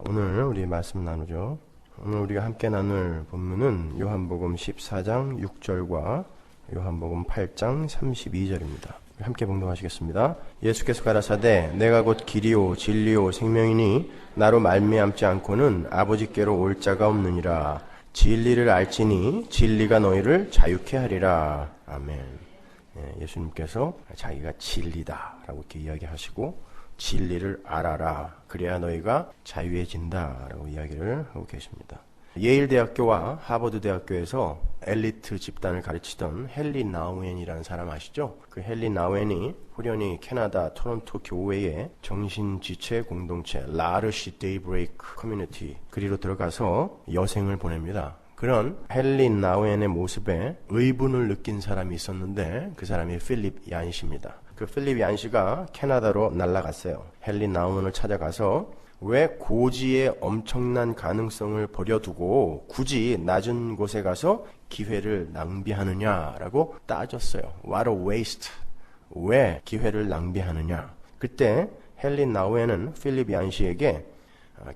오늘 우리 말씀 나누죠. 오늘 우리가 함께 나눌 본문은 요한복음 14장 6절과 요한복음 8장 32절입니다. 함께 봉독하시겠습니다. 예수께서 가라사대 내가 곧 길이요 진리요 생명이니 나로 말미암지 않고는 아버지께로 올 자가 없느니라. 진리를 알지니 진리가 너희를 자유케 하리라. 아멘. 예수님께서 자기가 진리다 라고 이렇게 이야기하시고 진리를 알아라. 그래야 너희가 자유해진다 라고 이야기를 하고 계십니다. 예일대학교와 하버드대학교에서 엘리트 집단을 가르치던 헨리 나우엔이라는 사람 아시죠? 그 헨리 나우엔이 후련히 캐나다 토론토 교회의 정신지체 공동체 라르시 데이브레이크 커뮤니티 그리로 들어가서 여생을 보냅니다. 그런 헨리 나우엔의 모습에 의분을 느낀 사람이 있었는데 그 사람이 필립 얀시입니다. 그 필립 얀시가 캐나다로 날아갔어요. 헨리 나우엔을 찾아가서 왜 고지의 엄청난 가능성을 버려두고 굳이 낮은 곳에 가서 기회를 낭비하느냐라고 따졌어요. What a waste. 왜 기회를 낭비하느냐. 그때 헨리 나우엔은 필립 얀시에게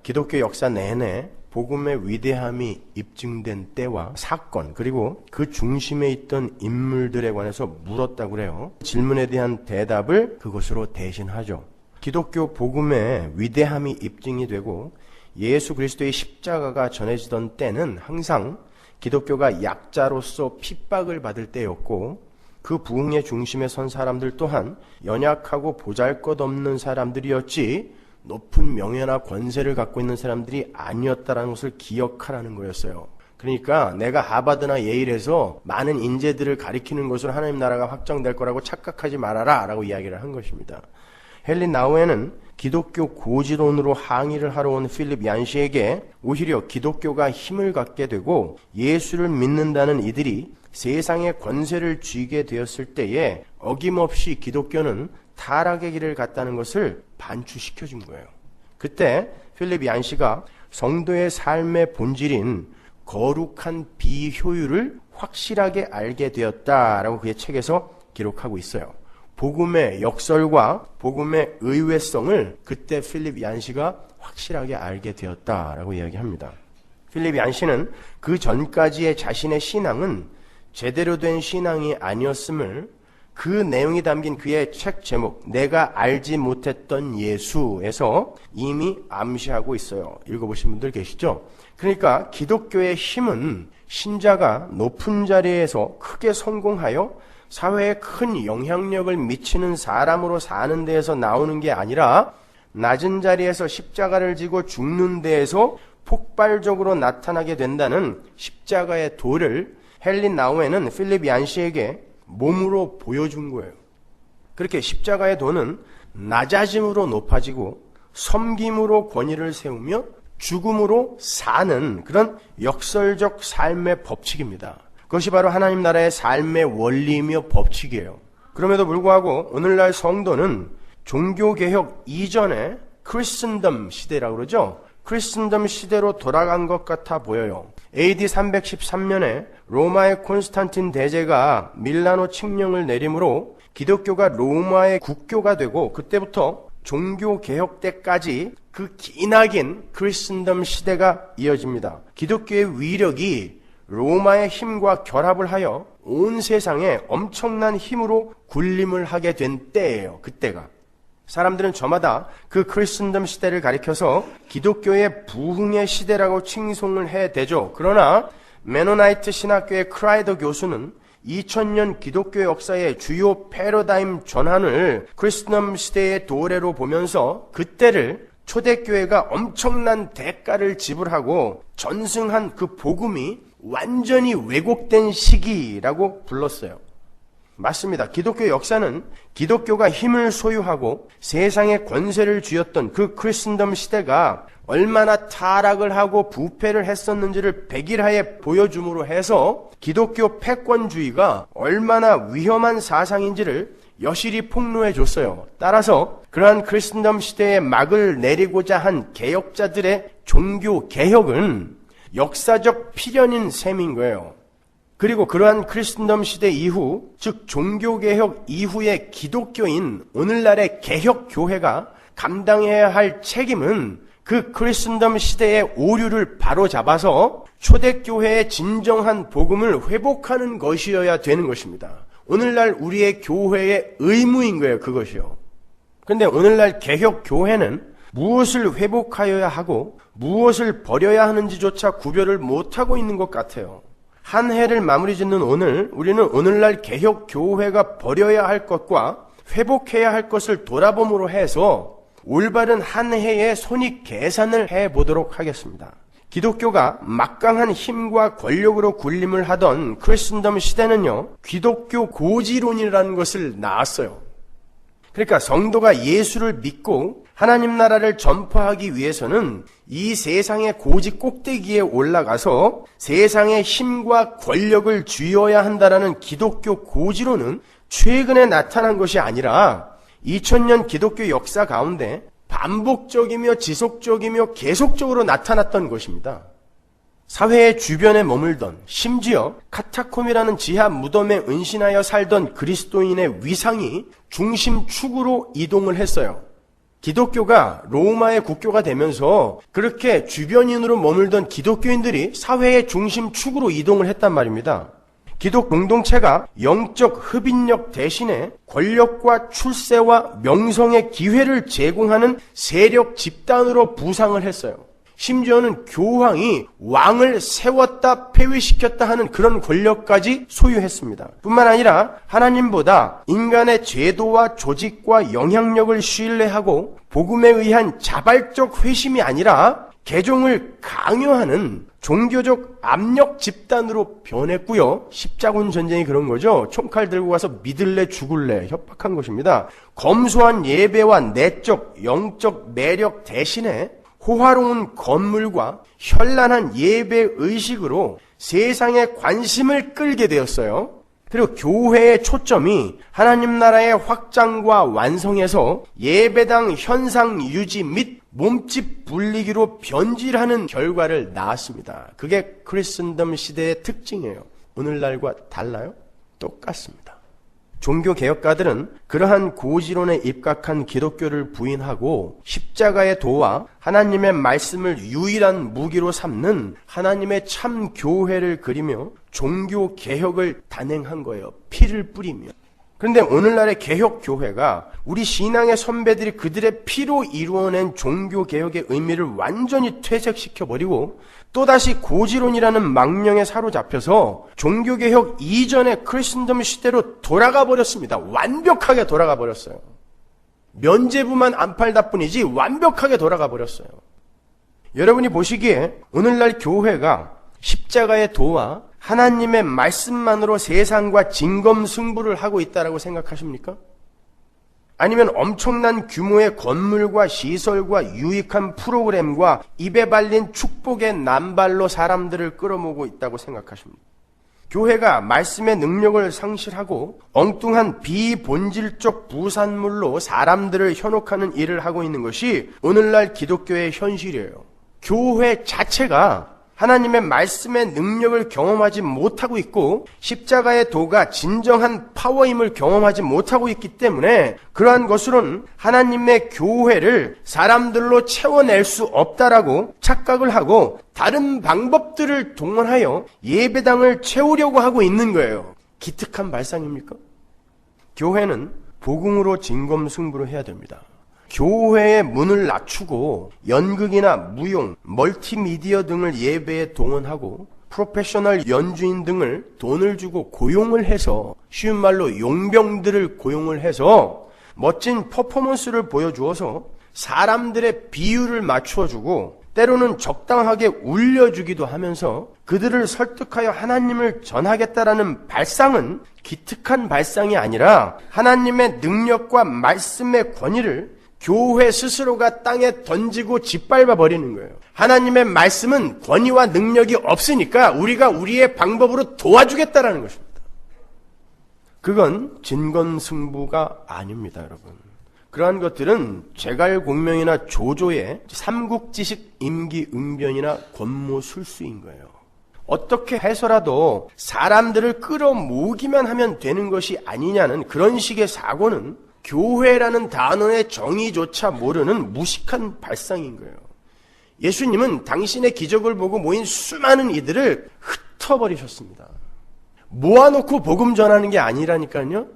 기독교 역사 내내 복음의 위대함이 입증된 때와 사건 그리고 그 중심에 있던 인물들에 관해서 물었다고 그래요. 질문에 대한 대답을 그것으로 대신하죠. 기독교 복음의 위대함이 입증이 되고 예수 그리스도의 십자가가 전해지던 때는 항상 기독교가 약자로서 핍박을 받을 때였고 그 부흥의 중심에 선 사람들 또한 연약하고 보잘것없는 사람들이었지 높은 명예나 권세를 갖고 있는 사람들이 아니었다는 것을 기억하라는 거였어요. 그러니까 내가 하버드나 예일에서 많은 인재들을 가리키는 것으로 하나님 나라가 확장될 거라고 착각하지 말아라 라고 이야기를 한 것입니다. 헨리 나우엔은 기독교 고지론으로 항의를 하러 온 필립 얀시에게 오히려 기독교가 힘을 갖게 되고 예수를 믿는다는 이들이 세상에 권세를 쥐게 되었을 때에 어김없이 기독교는 타락의 길을 갔다는 것을 반추시켜준 거예요. 그때 필립 얀시가 성도의 삶의 본질인 거룩한 비효율을 확실하게 알게 되었다라고 그의 책에서 기록하고 있어요. 복음의 역설과 복음의 의외성을 그때 필립 얀시가 확실하게 알게 되었다라고 이야기합니다. 필립 얀시는 그 전까지의 자신의 신앙은 제대로 된 신앙이 아니었음을 그 내용이 담긴 그의 책 제목 내가 알지 못했던 예수에서 이미 암시하고 있어요. 읽어보신 분들 계시죠? 그러니까 기독교의 힘은 신자가 높은 자리에서 크게 성공하여 사회에 큰 영향력을 미치는 사람으로 사는 데에서 나오는 게 아니라 낮은 자리에서 십자가를 지고 죽는 데에서 폭발적으로 나타나게 된다는 십자가의 도를 헨리 나우엔은 필립 얀시에게 몸으로 보여준 거예요. 그렇게 십자가의 도는 낮아짐으로 높아지고 섬김으로 권위를 세우며 죽음으로 사는 그런 역설적 삶의 법칙입니다. 그것이 바로 하나님 나라의 삶의 원리이며 법칙이에요. 그럼에도 불구하고 오늘날 성도는 종교개혁 이전의 크리스천덤 시대라고 그러죠. 크리스천덤 시대로 돌아간 것 같아 보여요. AD 313년에 로마의 콘스탄틴 대제가 밀라노 칙령을 내림으로 기독교가 로마의 국교가 되고 그때부터 종교개혁 때까지 그 기나긴 크리스천덤 시대가 이어집니다. 기독교의 위력이 로마의 힘과 결합을 하여 온 세상에 엄청난 힘으로 군림을 하게 된 때예요. 그때가. 사람들은 저마다 그 크리스천덤 시대를 가리켜서 기독교의 부흥의 시대라고 칭송을 해대죠. 그러나 메노나이트 신학교의 크라이더 교수는 2000년 기독교 역사의 주요 패러다임 전환을 크리스천덤 시대의 도래로 보면서 그때를 초대교회가 엄청난 대가를 지불하고 전승한 그 복음이 완전히 왜곡된 시기라고 불렀어요. 맞습니다. 기독교 역사는 기독교가 힘을 소유하고 세상에 권세를 쥐었던 그 크리스천덤 시대가 얼마나 타락을 하고 부패를 했었는지를 백일하에 보여줌으로 해서 기독교 패권주의가 얼마나 위험한 사상인지를 여실히 폭로해 줬어요. 따라서 그러한 크리스천덤 시대에 막을 내리고자 한 개혁자들의 종교 개혁은 역사적 필연인 셈인 거예요. 그리고 그러한 크리스천덤 시대 이후, 즉 종교개혁 이후의 기독교인 오늘날의 개혁교회가 감당해야 할 책임은 그 크리스천덤 시대의 오류를 바로잡아서 초대교회의 진정한 복음을 회복하는 것이어야 되는 것입니다. 오늘날 우리의 교회의 의무인 거예요, 그것이요. 그런데 오늘날 개혁교회는 무엇을 회복하여야 하고 무엇을 버려야 하는지조차 구별을 못하고 있는 것 같아요. 한 해를 마무리 짓는 오늘, 우리는 오늘날 개혁교회가 버려야 할 것과 회복해야 할 것을 돌아봄으로 해서 올바른 한 해의 손익 계산을 해보도록 하겠습니다. 기독교가 막강한 힘과 권력으로 군림을 하던 크리스천덤 시대는요, 기독교 고지론이라는 것을 낳았어요. 그러니까 성도가 예수를 믿고 하나님 나라를 전파하기 위해서는 이 세상의 고지 꼭대기에 올라가서 세상의 힘과 권력을 쥐어야 한다라는 기독교 고지론은 최근에 나타난 것이 아니라 2000년 기독교 역사 가운데 반복적이며 지속적이며 계속적으로 나타났던 것입니다. 사회의 주변에 머물던, 심지어 카타콤이라는 지하 무덤에 은신하여 살던 그리스도인의 위상이 중심축으로 이동을 했어요. 기독교가 로마의 국교가 되면서 그렇게 주변인으로 머물던 기독교인들이 사회의 중심축으로 이동을 했단 말입니다. 기독 공동체가 영적 흡인력 대신에 권력과 출세와 명성의 기회를 제공하는 세력 집단으로 부상을 했어요. 심지어는 교황이 왕을 세웠다 폐위시켰다 하는 그런 권력까지 소유했습니다. 뿐만 아니라 하나님보다 인간의 제도와 조직과 영향력을 신뢰하고 복음에 의한 자발적 회심이 아니라 개종을 강요하는 종교적 압력 집단으로 변했고요. 십자군 전쟁이 그런 거죠. 총칼 들고 가서 믿을래 죽을래 협박한 것입니다. 검소한 예배와 내적 영적 매력 대신에 호화로운 건물과 현란한 예배 의식으로 세상의 관심을 끌게 되었어요. 그리고 교회의 초점이 하나님 나라의 확장과 완성에서 예배당 현상 유지 및 몸집 불리기로 변질하는 결과를 낳았습니다. 그게 크리스천덤 시대의 특징이에요. 오늘날과 달라요? 똑같습니다. 종교개혁가들은 그러한 고지론에 입각한 기독교를 부인하고 십자가의 도와 하나님의 말씀을 유일한 무기로 삼는 하나님의 참 교회를 그리며 종교개혁을 단행한 거예요. 피를 뿌리며. 그런데 오늘날의 개혁교회가 우리 신앙의 선배들이 그들의 피로 이루어낸 종교개혁의 의미를 완전히 퇴색시켜버리고 또다시 고지론이라는 망령에 사로잡혀서 종교개혁 이전의 크리스천덤 시대로 돌아가 버렸습니다. 완벽하게 돌아가 버렸어요. 면죄부만 안 팔다 뿐이지 완벽하게 돌아가 버렸어요. 여러분이 보시기에 오늘날 교회가 십자가의 도와 하나님의 말씀만으로 세상과 진검승부를 하고 있다라고 생각하십니까? 아니면 엄청난 규모의 건물과 시설과 유익한 프로그램과 입에 발린 축복의 남발로 사람들을 끌어모으고 있다고 생각하십니까? 교회가 말씀의 능력을 상실하고 엉뚱한 비본질적 부산물로 사람들을 현혹하는 일을 하고 있는 것이 오늘날 기독교의 현실이에요. 교회 자체가 하나님의 말씀의 능력을 경험하지 못하고 있고 십자가의 도가 진정한 파워임을 경험하지 못하고 있기 때문에 그러한 것으로는 하나님의 교회를 사람들로 채워낼 수 없다라고 착각을 하고 다른 방법들을 동원하여 예배당을 채우려고 하고 있는 거예요. 기특한 발상입니까? 교회는 복음으로 진검승부를 해야 됩니다. 교회의 문을 낮추고 연극이나 무용, 멀티미디어 등을 예배에 동원하고 프로페셔널 연주인 등을 돈을 주고 고용을 해서 쉬운 말로 용병들을 고용을 해서 멋진 퍼포먼스를 보여주어서 사람들의 비율을 맞추어주고 때로는 적당하게 울려주기도 하면서 그들을 설득하여 하나님을 전하겠다라는 발상은 기특한 발상이 아니라 하나님의 능력과 말씀의 권위를 교회 스스로가 땅에 던지고 짓밟아 버리는 거예요. 하나님의 말씀은 권위와 능력이 없으니까 우리가 우리의 방법으로 도와주겠다라는 것입니다. 그건 진검승부가 아닙니다, 여러분. 그러한 것들은 제갈공명이나 조조의 삼국지식 임기응변이나 권모술수인 거예요. 어떻게 해서라도 사람들을 끌어모으기만 하면 되는 것이 아니냐는 그런 식의 사고는 교회라는 단어의 정의조차 모르는 무식한 발상인 거예요. 예수님은 당신의 기적을 보고 모인 수많은 이들을 흩어버리셨습니다. 모아놓고 복음 전하는 게 아니라니까요.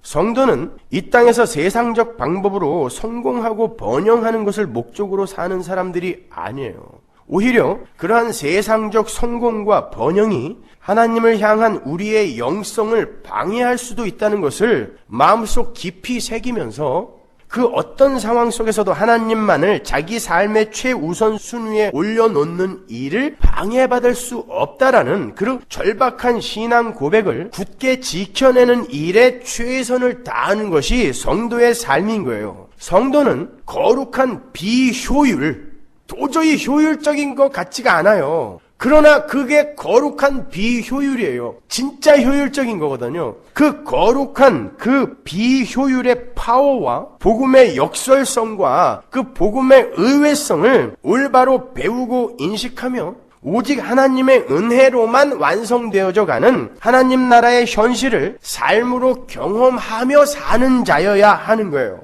성도는 이 땅에서 세상적 방법으로 성공하고 번영하는 것을 목적으로 사는 사람들이 아니에요. 오히려 그러한 세상적 성공과 번영이 하나님을 향한 우리의 영성을 방해할 수도 있다는 것을 마음속 깊이 새기면서 그 어떤 상황 속에서도 하나님만을 자기 삶의 최우선 순위에 올려놓는 일을 방해받을 수 없다라는 그런 절박한 신앙 고백을 굳게 지켜내는 일에 최선을 다하는 것이 성도의 삶인 거예요. 성도는 거룩한 비효율, 도저히 효율적인 것 같지가 않아요. 그러나 그게 거룩한 비효율이에요. 진짜 효율적인 거거든요. 그 거룩한 그 비효율의 파워와 복음의 역설성과 그 복음의 의외성을 올바로 배우고 인식하며 오직 하나님의 은혜로만 완성되어져 가는 하나님 나라의 현실을 삶으로 경험하며 사는 자여야 하는 거예요.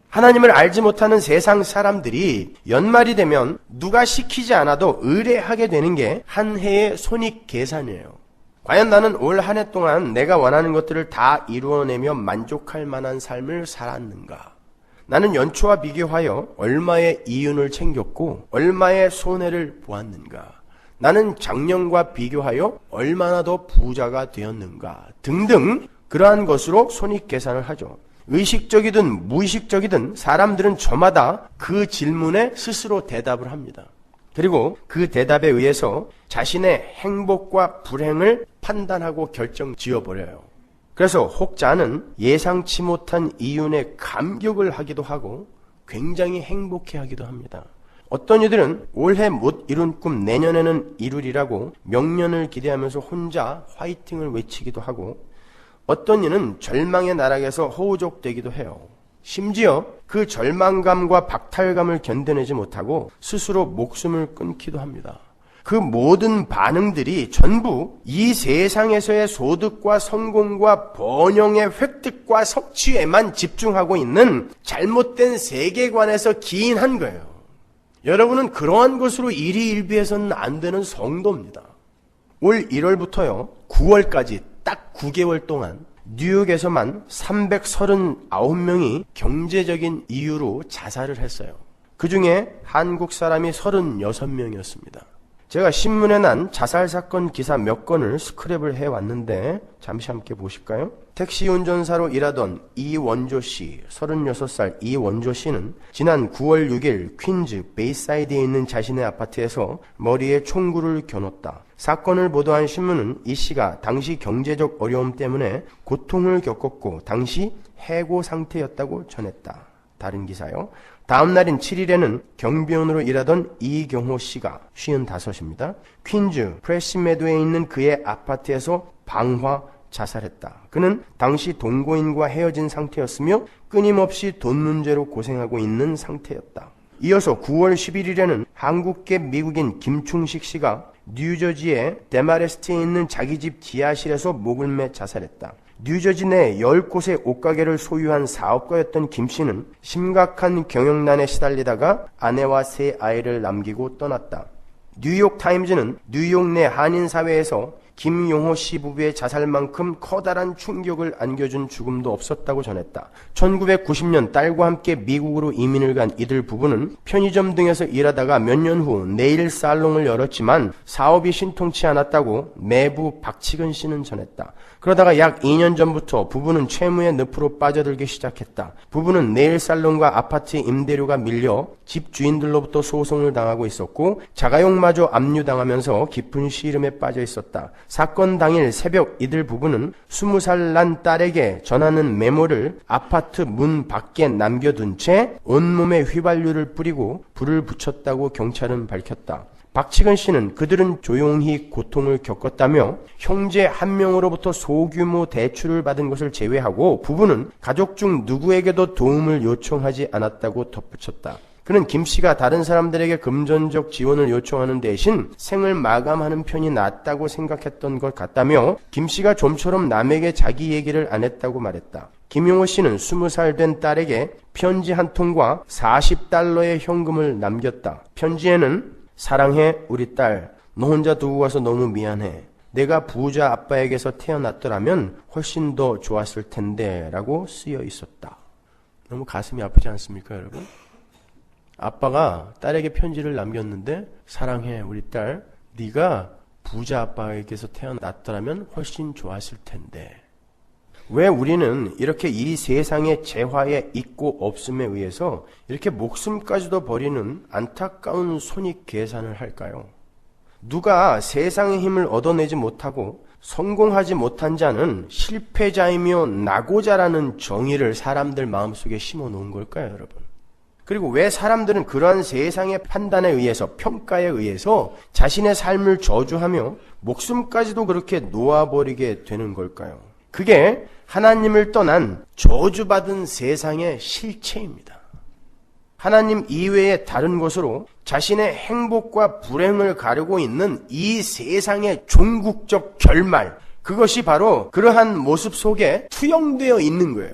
하나님을 알지 못하는 세상 사람들이 연말이 되면 누가 시키지 않아도 의뢰하게 되는 게 한 해의 손익 계산이에요. 과연 나는 올 한 해 동안 내가 원하는 것들을 다 이루어내며 만족할 만한 삶을 살았는가? 나는 연초와 비교하여 얼마의 이윤을 챙겼고 얼마의 손해를 보았는가? 나는 작년과 비교하여 얼마나 더 부자가 되었는가? 등등 그러한 것으로 손익 계산을 하죠. 의식적이든 무의식적이든 사람들은 저마다 그 질문에 스스로 대답을 합니다. 그리고 그 대답에 의해서 자신의 행복과 불행을 판단하고 결정 지어버려요. 그래서 혹자는 예상치 못한 이윤에 감격을 하기도 하고 굉장히 행복해하기도 합니다. 어떤 이들은 올해 못 이룬 꿈 내년에는 이루리라고 명년을 기대하면서 혼자 화이팅을 외치기도 하고 어떤 이는 절망의 나락에서 허우적대기도 해요. 심지어 그 절망감과 박탈감을 견뎌내지 못하고 스스로 목숨을 끊기도 합니다. 그 모든 반응들이 전부 이 세상에서의 소득과 성공과 번영의 획득과 성취에만 집중하고 있는 잘못된 세계관에서 기인한 거예요. 여러분은 그러한 것으로 일희일비해서는 안 되는 성도입니다. 올 1월부터요 9월까지 딱 9개월 동안 뉴욕에서만 339명이 경제적인 이유로 자살을 했어요. 그 중에 한국 사람이 36명이었습니다. 제가 신문에 난 자살 사건 기사 몇 건을 스크랩을 해왔는데 잠시 함께 보실까요? 택시 운전사로 일하던 이원조 씨, 36살 이원조 씨는 지난 9월 6일 퀸즈 베이사이드에 있는 자신의 아파트에서 머리에 총구를 겨눴다. 사건을 보도한 신문은 이 씨가 당시 경제적 어려움 때문에 고통을 겪었고 당시 해고 상태였다고 전했다. 다른 기사요. 다음 날인 7일에는 경비원으로 일하던 이경호 씨가 55입니다. 퀸즈 프레시메도에 있는 그의 아파트에서 방화 자살했다. 그는 당시 동거인과 헤어진 상태였으며 끊임없이 돈 문제로 고생하고 있는 상태였다. 이어서 9월 11일에는 한국계 미국인 김충식 씨가 뉴저지의 데마레스트에 있는 자기 집 지하실에서 목을 매 자살했다. 뉴저지 내 10곳의 옷가게를 소유한 사업가였던 김 씨는 심각한 경영난에 시달리다가 아내와 3아이를 남기고 떠났다. 뉴욕타임즈는 뉴욕 내 한인사회에서 김용호 씨 부부의 자살만큼 커다란 충격을 안겨준 죽음도 없었다고 전했다. 1990년 딸과 함께 미국으로 이민을 간 이들 부부는 편의점 등에서 일하다가 몇 년 후 네일 살롱을 열었지만 사업이 신통치 않았다고 매부 박치근 씨는 전했다. 그러다가 약 2년 전부터 부부는 채무의 늪으로 빠져들기 시작했다. 부부는 네일 살롱과 아파트 임대료가 밀려 집 주인들로부터 소송을 당하고 있었고 자가용마저 압류당하면서 깊은 시름에 빠져 있었다. 사건 당일 새벽 이들 부부는 20살 난 딸에게 전하는 메모를 아파트 문 밖에 남겨둔 채 온몸에 휘발유를 뿌리고 불을 붙였다고 경찰은 밝혔다. 박치근 씨는 그들은 조용히 고통을 겪었다며 형제 한 명으로부터 소규모 대출을 받은 것을 제외하고 부부는 가족 중 누구에게도 도움을 요청하지 않았다고 덧붙였다. 그는 김 씨가 다른 사람들에게 금전적 지원을 요청하는 대신 생을 마감하는 편이 낫다고 생각했던 것 같다며 김 씨가 좀처럼 남에게 자기 얘기를 안 했다고 말했다. 김용호 씨는 20살 된 딸에게 편지 한 통과 40달러의 현금을 남겼다. 편지에는 사랑해 우리 딸, 너 혼자 두고 가서 너무 미안해. 내가 부자 아빠에게서 태어났더라면 훨씬 더 좋았을 텐데 라고 쓰여 있었다. 너무 가슴이 아프지 않습니까, 여러분? 아빠가 딸에게 편지를 남겼는데 사랑해 우리 딸, 네가 부자 아빠에게서 태어났더라면 훨씬 좋았을 텐데. 왜 우리는 이렇게 이 세상의 재화에 있고 없음에 의해서 이렇게 목숨까지도 버리는 안타까운 손익계산을 할까요? 누가 세상의 힘을 얻어내지 못하고 성공하지 못한 자는 실패자이며 낙오자라는 정의를 사람들 마음속에 심어 놓은 걸까요, 여러분? 그리고 왜 사람들은 그러한 세상의 판단에 의해서, 평가에 의해서 자신의 삶을 저주하며 목숨까지도 그렇게 놓아버리게 되는 걸까요? 그게 하나님을 떠난 저주받은 세상의 실체입니다. 하나님 이외의 다른 것으로 자신의 행복과 불행을 가르고 있는 이 세상의 종국적 결말, 그것이 바로 그러한 모습 속에 투영되어 있는 거예요.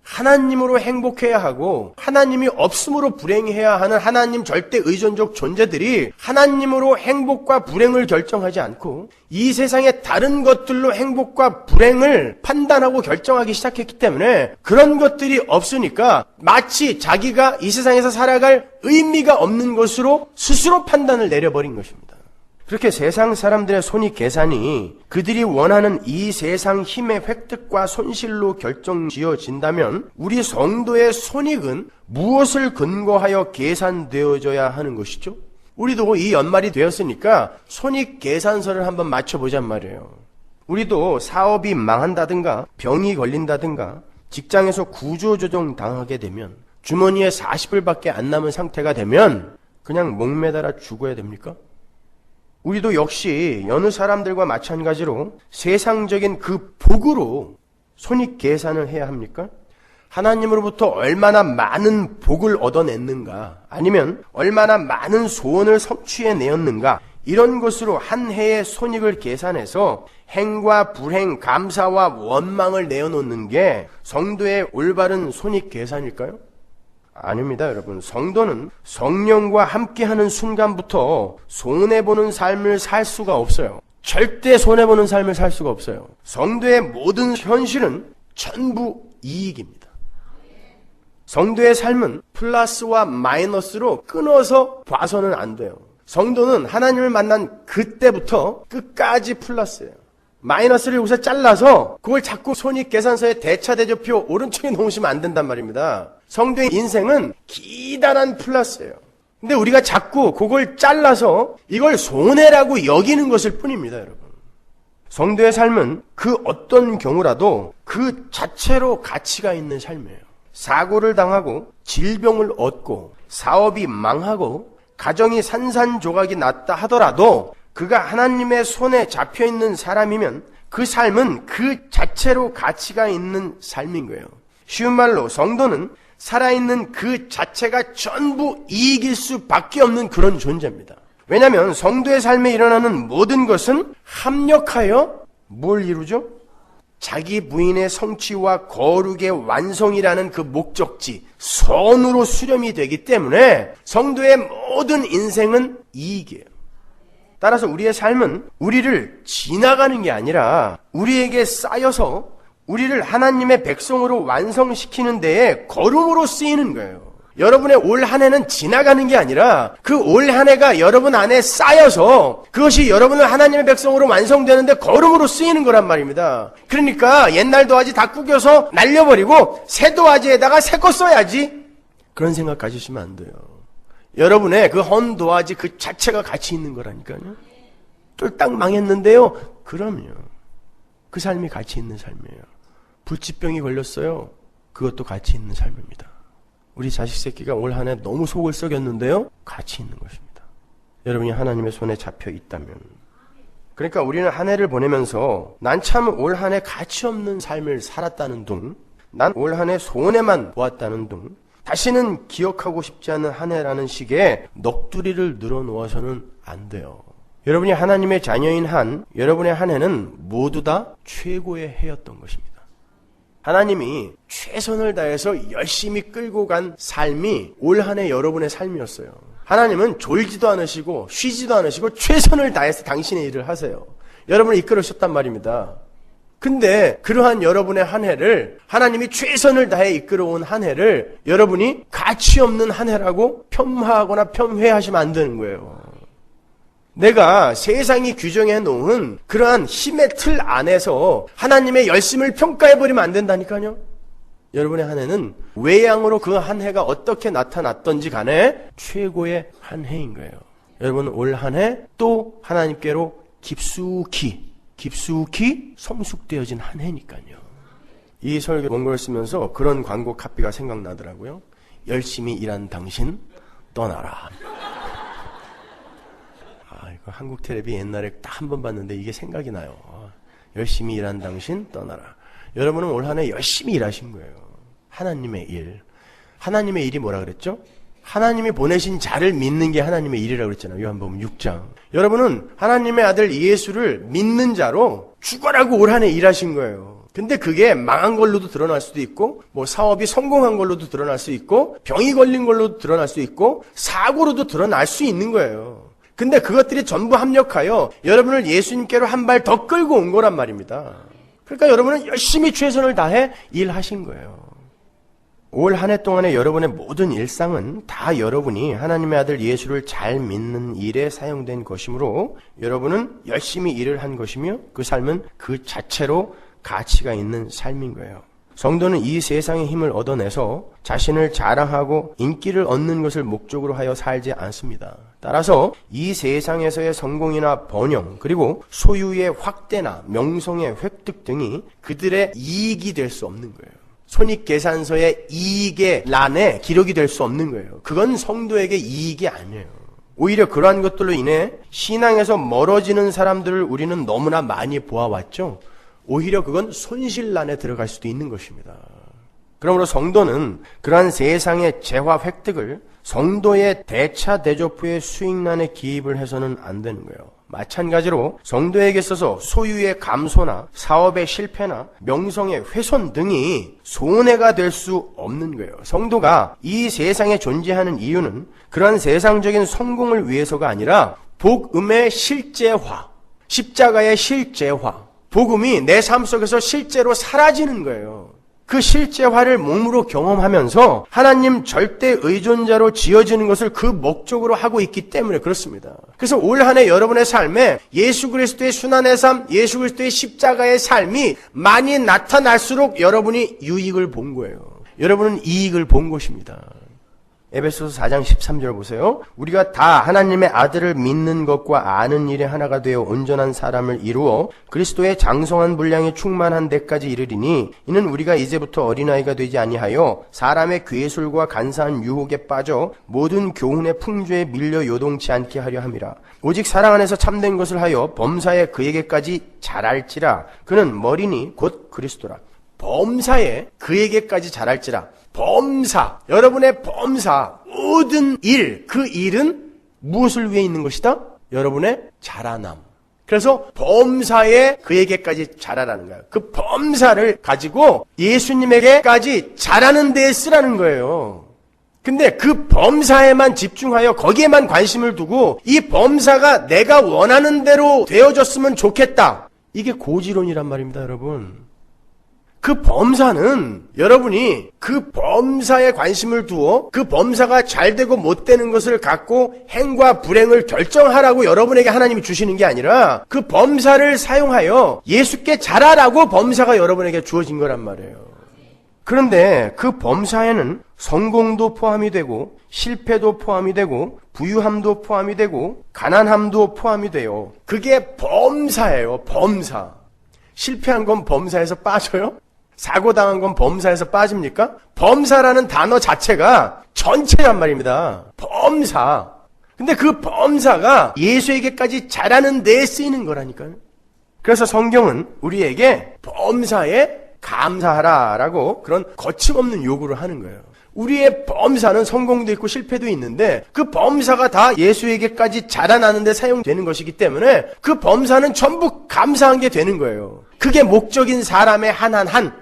하나님으로 행복해야 하고 하나님이 없음으로 불행해야 하는 하나님 절대 의존적 존재들이 하나님으로 행복과 불행을 결정하지 않고 이 세상의 다른 것들로 행복과 불행을 판단하고 결정하기 시작했기 때문에 그런 것들이 없으니까 마치 자기가 이 세상에서 살아갈 의미가 없는 것으로 스스로 판단을 내려버린 것입니다. 그렇게 세상 사람들의 손익계산이 그들이 원하는 이 세상 힘의 획득과 손실로 결정지어진다면 우리 성도의 손익은 무엇을 근거하여 계산되어져야 하는 것이죠? 우리도 이 연말이 되었으니까 손익계산서를 한번 맞춰보잔 말이에요. 우리도 사업이 망한다든가 병이 걸린다든가 직장에서 구조조정 당하게 되면 주머니에 40불밖에 안 남은 상태가 되면 그냥 목매달아 죽어야 됩니까? 우리도 역시 여느 사람들과 마찬가지로 세상적인 그 복으로 손익계산을 해야 합니까? 하나님으로부터 얼마나 많은 복을 얻어냈는가, 아니면 얼마나 많은 소원을 성취해내었는가, 이런 것으로 한 해의 손익을 계산해서 행과 불행, 감사와 원망을 내어놓는 게 성도의 올바른 손익계산일까요? 아닙니다, 여러분. 성도는 성령과 함께하는 순간부터 손해보는 삶을 살 수가 없어요. 절대 손해보는 삶을 살 수가 없어요. 성도의 모든 현실은 전부 이익입니다. 성도의 삶은 플러스와 마이너스로 끊어서 봐서는 안 돼요. 성도는 하나님을 만난 그때부터 끝까지 플러스예요. 마이너스를 여기서 잘라서 그걸 자꾸 손익계산서의 대차대조표 오른쪽에 놓으시면 안 된단 말입니다. 성도의 인생은 기다란 플러스예요. 근데 우리가 자꾸 그걸 잘라서 이걸 손해라고 여기는 것일 뿐입니다, 여러분. 성도의 삶은 그 어떤 경우라도 그 자체로 가치가 있는 삶이에요. 사고를 당하고 질병을 얻고 사업이 망하고 가정이 산산조각이 났다 하더라도 그가 하나님의 손에 잡혀있는 사람이면 그 삶은 그 자체로 가치가 있는 삶인 거예요. 쉬운 말로 성도는 살아있는 그 자체가 전부 이익일 수밖에 없는 그런 존재입니다. 왜냐하면 성도의 삶에 일어나는 모든 것은 합력하여 뭘 이루죠? 자기 부인의 성취와 거룩의 완성이라는 그 목적지, 선으로 수렴이 되기 때문에 성도의 모든 인생은 이익이에요. 따라서 우리의 삶은 우리를 지나가는 게 아니라 우리에게 쌓여서 우리를 하나님의 백성으로 완성시키는 데에 걸음으로 쓰이는 거예요. 여러분의 올 한 해는 지나가는 게 아니라 그 올 한 해가 여러분 안에 쌓여서 그것이 여러분을 하나님의 백성으로 완성되는데 걸음으로 쓰이는 거란 말입니다. 그러니까 옛날 도화지 다 구겨서 날려버리고 새 도화지에다가 새 거 써야지, 그런 생각 가지시면 안 돼요. 여러분의 그 헌 도화지 그 자체가 가치 있는 거라니까요. 쫄딱 망했는데요. 그럼요. 그 삶이 가치 있는 삶이에요. 불치병이 걸렸어요. 그것도 가치 있는 삶입니다. 우리 자식 새끼가 올 한 해 너무 속을 썩였는데요. 가치 있는 것입니다. 여러분이 하나님의 손에 잡혀 있다면. 그러니까 우리는 한 해를 보내면서 난 참 올 한 해 가치 없는 삶을 살았다는 둥, 난 올 한 해 손해만 보았다는 둥, 다시는 기억하고 싶지 않은 한 해라는 식의 넋두리를 늘어놓아서는 안 돼요. 여러분이 하나님의 자녀인 한 여러분의 한 해는 모두 다 최고의 해였던 것입니다. 하나님이 최선을 다해서 열심히 끌고 간 삶이 올 한 해 여러분의 삶이었어요. 하나님은 졸지도 않으시고 쉬지도 않으시고 최선을 다해서 당신의 일을 하세요. 여러분을 이끌으셨단 말입니다. 근데 그러한 여러분의 한 해를 하나님이 최선을 다해 이끌어온 한 해를 여러분이 가치 없는 한 해라고 폄하하거나 폄훼하시면 안 되는 거예요. 내가 세상이 규정해 놓은 그러한 힘의 틀 안에서 하나님의 열심을 평가해버리면 안 된다니까요. 여러분의 한 해는 외양으로 그 한 해가 어떻게 나타났던지 간에 최고의 한 해인 거예요. 여러분 올 한 해 또 하나님께로 깊숙이 성숙되어진 한 해니까요. 이 설교 원고를 쓰면서 그런 광고 카피가 생각나더라고요. 열심히 일한 당신 떠나라. 이거 한국 텔레비 옛날에 딱 한 번 봤는데 이게 생각이 나요. 열심히 일한 당신 떠나라. 여러분은 올 한 해 열심히 일하신 거예요. 하나님의 일. 하나님의 일이 뭐라 그랬죠? 하나님이 보내신 자를 믿는 게 하나님의 일이라고 그랬잖아요. 요한복음 6장. 여러분은 하나님의 아들 예수를 믿는 자로 죽어라고 올 한 해 일하신 거예요. 근데 그게 망한 걸로도 드러날 수도 있고, 사업이 성공한 걸로도 드러날 수 있고, 병이 걸린 걸로도 드러날 수 있고, 사고로도 드러날 수 있는 거예요. 근데 그것들이 전부 합력하여 여러분을 예수님께로 한 발 더 끌고 온 거란 말입니다. 그러니까 여러분은 열심히 최선을 다해 일하신 거예요. 올 한 해 동안의 여러분의 모든 일상은 다 여러분이 하나님의 아들 예수를 잘 믿는 일에 사용된 것이므로 여러분은 열심히 일을 한 것이며 그 삶은 그 자체로 가치가 있는 삶인 거예요. 성도는 이 세상의 힘을 얻어내서 자신을 자랑하고 인기를 얻는 것을 목적으로 하여 살지 않습니다. 따라서 이 세상에서의 성공이나 번영 그리고 소유의 확대나 명성의 획득 등이 그들의 이익이 될 수 없는 거예요. 손익계산서의 이익의 란에 기록이 될 수 없는 거예요. 그건 성도에게 이익이 아니에요. 오히려 그러한 것들로 인해 신앙에서 멀어지는 사람들을 우리는 너무나 많이 보아왔죠. 오히려 그건 손실란에 들어갈 수도 있는 것입니다. 그러므로 성도는 그러한 세상의 재화 획득을 성도의 대차대조부의 수익란에 기입을 해서는 안 되는 거예요. 마찬가지로 성도에게 있어서 소유의 감소나 사업의 실패나 명성의 훼손 등이 손해가 될 수 없는 거예요. 성도가 이 세상에 존재하는 이유는 그러한 세상적인 성공을 위해서가 아니라 복음의 실제화, 십자가의 실제화, 복음이 내 삶 속에서 실제로 사라지는 거예요. 그 실제화를 몸으로 경험하면서 하나님 절대 의존자로 지어지는 것을 그 목적으로 하고 있기 때문에 그렇습니다. 그래서 올 한 해 여러분의 삶에 예수 그리스도의 순환의 삶, 예수 그리스도의 십자가의 삶이 많이 나타날수록 여러분이 유익을 본 거예요. 여러분은 이익을 본 것입니다. 에베소서 4장 13절 보세요. 우리가 다 하나님의 아들을 믿는 것과 아는 일에 하나가 되어 온전한 사람을 이루어 그리스도의 장성한 분량에 충만한 데까지 이르리니 이는 우리가 이제부터 어린아이가 되지 아니하여 사람의 괴술과 간사한 유혹에 빠져 모든 교훈의 풍조에 밀려 요동치 않게 하려 함이라. 오직 사랑 안에서 참된 것을 하여 범사에 그에게까지 자랄지라. 그는 머리니 곧 그리스도라. 범사에 그에게까지 자랄지라. 범사, 여러분의 범사, 모든 일, 그 일은 무엇을 위해 있는 것이다? 여러분의 자라남. 그래서 범사에 그에게까지 자라라는 거예요. 그 범사를 가지고 예수님에게까지 자라는 데에 쓰라는 거예요. 근데 그 범사에만 집중하여 거기에만 관심을 두고 이 범사가 내가 원하는 대로 되어졌으면 좋겠다. 이게 고지론이란 말입니다, 여러분. 그 범사는 여러분이 그 범사에 관심을 두어 그 범사가 잘 되고 못 되는 것을 갖고 행과 불행을 결정하라고 여러분에게 하나님이 주시는 게 아니라 그 범사를 사용하여 예수께 잘하라고 범사가 여러분에게 주어진 거란 말이에요. 그런데 그 범사에는 성공도 포함이 되고 실패도 포함이 되고 부유함도 포함이 되고 가난함도 포함이 돼요. 그게 범사예요. 범사. 실패한 건 범사에서 빠져요? 사고당한 건 범사에서 빠집니까? 범사라는 단어 자체가 전체란 말입니다. 범사. 근데 그 범사가 예수에게까지 자라는 데에 쓰이는 거라니까요. 그래서 성경은 우리에게 범사에 감사하라라고 그런 거침없는 요구를 하는 거예요. 우리의 범사는 성공도 있고 실패도 있는데 그 범사가 다 예수에게까지 자라나는 데 사용되는 것이기 때문에 그 범사는 전부 감사한 게 되는 거예요. 그게 목적인 사람의 한.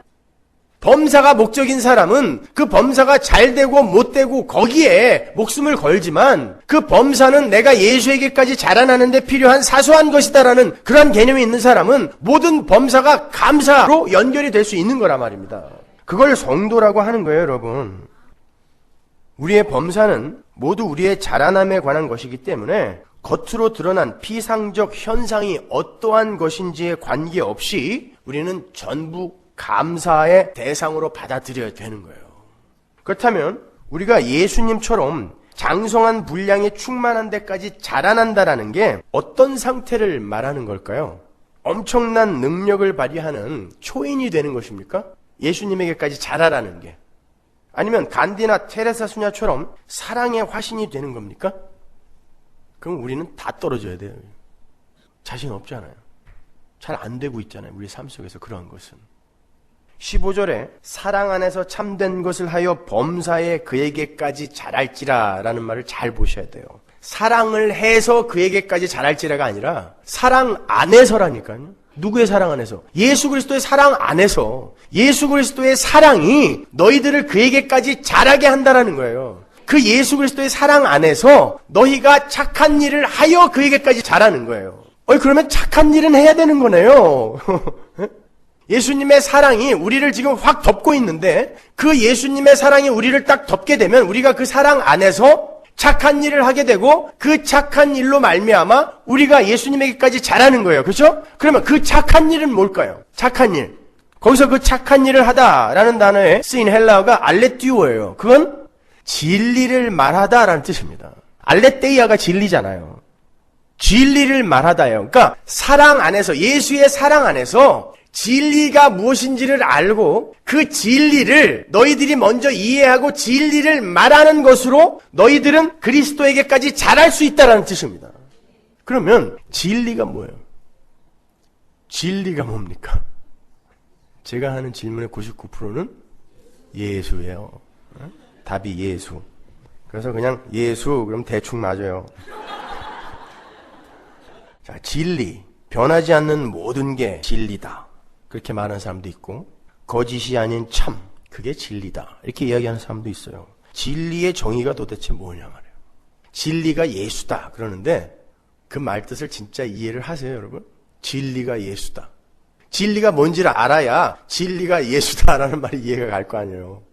범사가 목적인 사람은 그 범사가 잘 되고 못 되고 거기에 목숨을 걸지만 그 범사는 내가 예수에게까지 자라나는 데 필요한 사소한 것이다라는 그런 개념이 있는 사람은 모든 범사가 감사로 연결이 될 수 있는 거란 말입니다. 그걸 성도라고 하는 거예요, 여러분. 우리의 범사는 모두 우리의 자라남에 관한 것이기 때문에 겉으로 드러난 피상적 현상이 어떠한 것인지에 관계없이 우리는 전부 감사의 대상으로 받아들여야 되는 거예요. 그렇다면 우리가 예수님처럼 장성한 분량에 충만한 데까지 자라난다라는 게 어떤 상태를 말하는 걸까요? 엄청난 능력을 발휘하는 초인이 되는 것입니까? 예수님에게까지 자라라는 게. 아니면 간디나 테레사 수녀처럼 사랑의 화신이 되는 겁니까? 그럼 우리는 다 떨어져야 돼요. 자신 없잖아요. 잘 안 되고 있잖아요. 우리 삶 속에서 그러한 것은. 15절에 사랑 안에서 참된 것을 하여 범사에 그에게까지 자랄지라 라는 말을 잘 보셔야 돼요. 사랑을 해서 그에게까지 자랄지라가 아니라 사랑 안에서라니까요. 누구의 사랑 안에서? 예수 그리스도의 사랑 안에서. 예수 그리스도의 사랑이 너희들을 그에게까지 자라게 한다라는 거예요. 그 예수 그리스도의 사랑 안에서 너희가 착한 일을 하여 그에게까지 자라는 거예요. 그러면 착한 일은 해야 되는 거네요. 예수님의 사랑이 우리를 지금 확 덮고 있는데 그 예수님의 사랑이 우리를 딱 덮게 되면 우리가 그 사랑 안에서 착한 일을 하게 되고 그 착한 일로 말미암아 우리가 예수님에게까지 자라는 거예요. 그렇죠? 그러면 그 착한 일은 뭘까요? 착한 일. 거기서 그 착한 일을 하다라는 단어에 쓰인 헬라어가 알레띠오예요. 그건 진리를 말하다라는 뜻입니다. 알레테이아가 진리잖아요. 진리를 말하다예요. 그러니까 사랑 안에서, 예수의 사랑 안에서 진리가 무엇인지를 알고 그 진리를 너희들이 먼저 이해하고 진리를 말하는 것으로 너희들은 그리스도에게까지 자랄 수 있다는 뜻입니다. 그러면 진리가 뭐예요? 진리가 뭡니까? 제가 하는 질문의 99%는 예수예요. 답이 예수. 그래서 그냥 예수 그럼 대충 맞아요. 자, 진리. 변하지 않는 모든 게 진리다. 그렇게 말하는 사람도 있고 거짓이 아닌 참, 그게 진리다. 이렇게 이야기하는 사람도 있어요. 진리의 정의가 도대체 뭐냐 말이에요. 진리가 예수다 그러는데 그 말뜻을 진짜 이해를 하세요, 여러분? 진리가 예수다. 진리가 뭔지를 알아야 진리가 예수다라는 말이 이해가 갈 거 아니에요.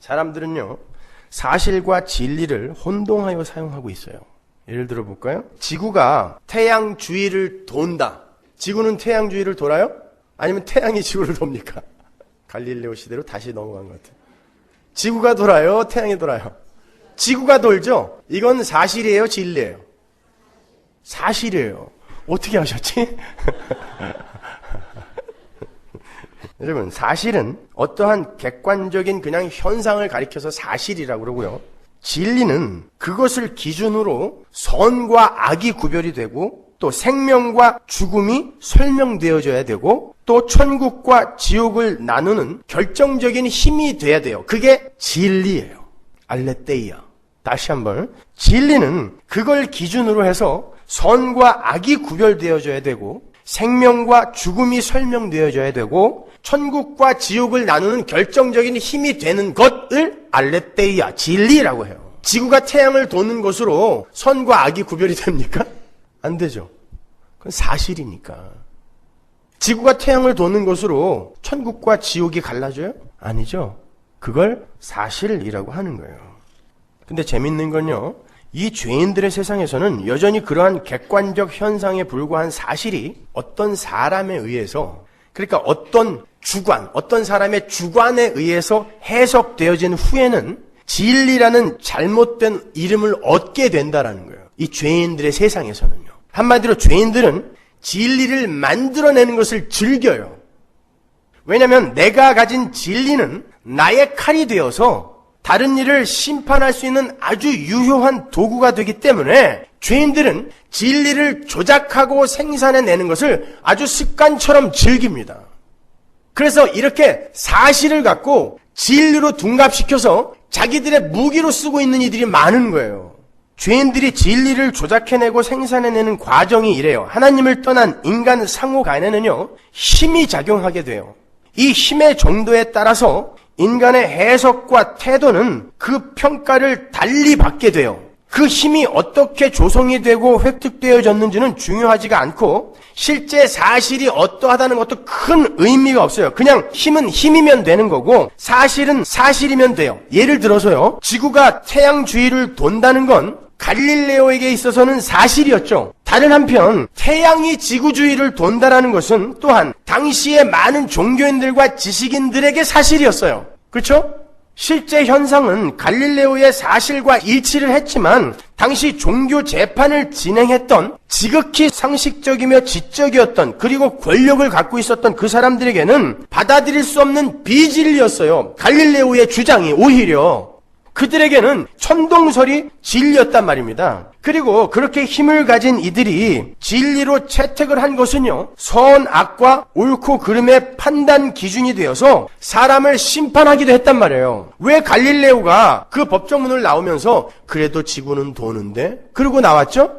사람들은요, 사실과 진리를 혼동하여 사용하고 있어요. 예를 들어 볼까요? 지구가 태양 주위를 돈다. 지구는 태양 주위를 돌아요? 아니면 태양이 지구를 돕니까? 갈릴레오 시대로 다시 넘어간 것 같아요. 지구가 돌아요? 태양이 돌아요? 지구가 돌죠? 이건 사실이에요? 진리예요? 사실이에요. 어떻게 하셨지? 여러분, 사실은 어떠한 객관적인 그냥 현상을 가리켜서 사실이라고 그러고요. 진리는 그것을 기준으로 선과 악이 구별이 되고 또 생명과 죽음이 설명되어져야 되고 또 천국과 지옥을 나누는 결정적인 힘이 돼야 돼요. 그게 진리예요. 알레테이아. 다시 한번. 진리는 그걸 기준으로 해서 선과 악이 구별되어져야 되고 생명과 죽음이 설명되어져야 되고 천국과 지옥을 나누는 결정적인 힘이 되는 것을 알레테이아, 진리라고 해요. 지구가 태양을 도는 것으로 선과 악이 구별이 됩니까? 안 되죠. 그건 사실이니까. 지구가 태양을 도는 것으로 천국과 지옥이 갈라져요? 아니죠. 그걸 사실이라고 하는 거예요. 근데 재밌는 건요, 이 죄인들의 세상에서는 여전히 그러한 객관적 현상에 불과한 사실이 어떤 사람에 의해서, 그러니까 어떤 주관, 어떤 사람의 주관에 의해서 해석되어진 후에는 진리라는 잘못된 이름을 얻게 된다라는 거예요. 이 죄인들의 세상에서는요. 한마디로 죄인들은 진리를 만들어내는 것을 즐겨요. 왜냐하면 내가 가진 진리는 나의 칼이 되어서 다른 일을 심판할 수 있는 아주 유효한 도구가 되기 때문에 죄인들은 진리를 조작하고 생산해내는 것을 아주 습관처럼 즐깁니다. 그래서 이렇게 사실을 갖고 진리로 둔갑시켜서 자기들의 무기로 쓰고 있는 이들이 많은 거예요. 죄인들이 진리를 조작해내고 생산해내는 과정이 이래요. 하나님을 떠난 인간 상호 간에는요, 힘이 작용하게 돼요. 이 힘의 정도에 따라서 인간의 해석과 태도는 그 평가를 달리 받게 돼요. 그 힘이 어떻게 조성이 되고 획득되어졌는지는 중요하지가 않고 실제 사실이 어떠하다는 것도 큰 의미가 없어요. 그냥 힘은 힘이면 되는 거고 사실은 사실이면 돼요. 예를 들어서요. 지구가 태양 주위를 돈다는 건 갈릴레오에게 있어서는 사실이었죠. 다른 한편 태양이 지구 주위를 돈다라는 것은 또한 당시의 많은 종교인들과 지식인들에게 사실이었어요. 그렇죠? 실제 현상은 갈릴레오의 사실과 일치를 했지만 당시 종교 재판을 진행했던 지극히 상식적이며 지적이었던 그리고 권력을 갖고 있었던 그 사람들에게는 받아들일 수 없는 비진리였어요. 갈릴레오의 주장이 오히려 그들에게는 천동설이 진리였단 말입니다. 그리고 그렇게 힘을 가진 이들이 진리로 채택을 한 것은요, 선, 악과 옳고 그름의 판단 기준이 되어서 사람을 심판하기도 했단 말이에요. 왜 갈릴레오가 그 법정문을 나오면서 그래도 지구는 도는데? 그러고 나왔죠?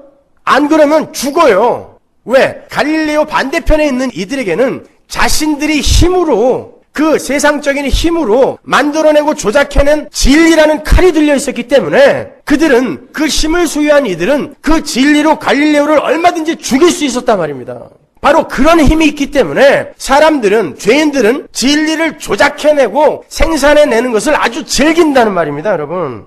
안 그러면 죽어요. 왜? 갈릴레오 반대편에 있는 이들에게는 자신들이 힘으로 그 세상적인 힘으로 만들어내고 조작해낸 진리라는 칼이 들려 있었기 때문에 그들은 그 힘을 소유한 이들은 그 진리로 갈릴레오를 얼마든지 죽일 수 있었단 말입니다. 바로 그런 힘이 있기 때문에 사람들은, 죄인들은 진리를 조작해내고 생산해내는 것을 아주 즐긴다는 말입니다, 여러분.